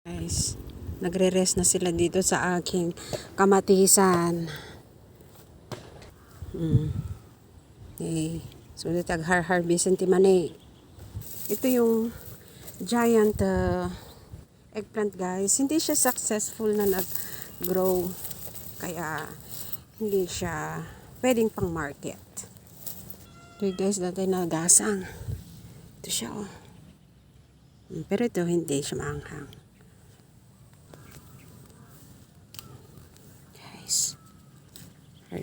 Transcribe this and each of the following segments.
Guys, nagre-rest na sila dito sa aking kamatisan. So, tag-harvestin ti mani. Ito yung giant eggplant, guys. Hindi siya successful na nag-grow. Kaya, hindi siya pwedeng pang market. Ito guys, dati nagasang. Ito siya, oh. Pero ito, hindi siya maanghang.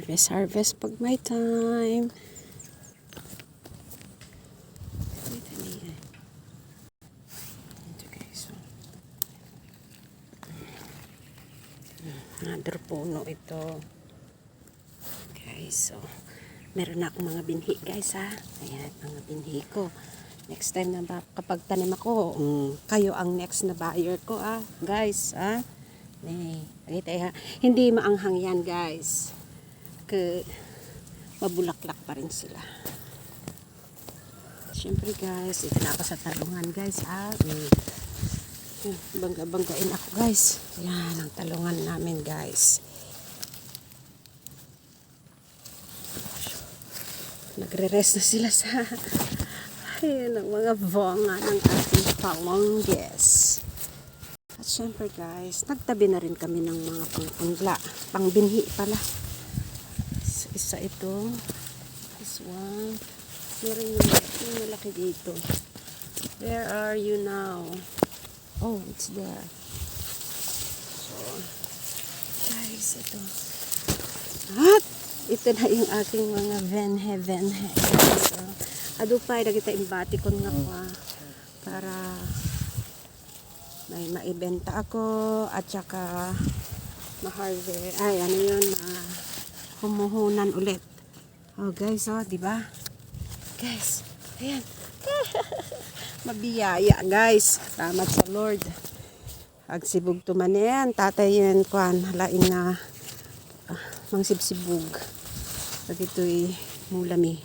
Harvest pag may time. Ito guys. Another puno ito. Guys, so meron na akong mga binhi guys ha. Ayan, mga binhi ko. Next time na kapag tanim ako, kayo ang next na buyer ko guys ha. Ha? Hindi maanghang yan guys. Mabulaklak pa rin sila. Siyempre guys, ito na ako sa talungan guys bangga-banggain ako guys. Yan ang talungan namin guys. Nagre-rest na sila sa ayan ang mga bunga ng ating palongges. At syempre guys, nagtabi na rin kami ng mga pangbinhi pala. Isa ito. This one. Meron yung malaki dito. Where are you now? Oh, it's there. So, guys, ito. At ito na yung aking mga venhe. So, adupay, nagita imbati ko nga para may maibenta ako at saka ma-harvest. Ay, ano yun, humuhunan ulit. Oh guys, oh, di ba? Guys, ayan. Mabiyaya, guys. Salamat sa Lord. Agsibug tuman yan. Tatay yan, kuan, halain na mangsibsibug. Pag ito'y mulami.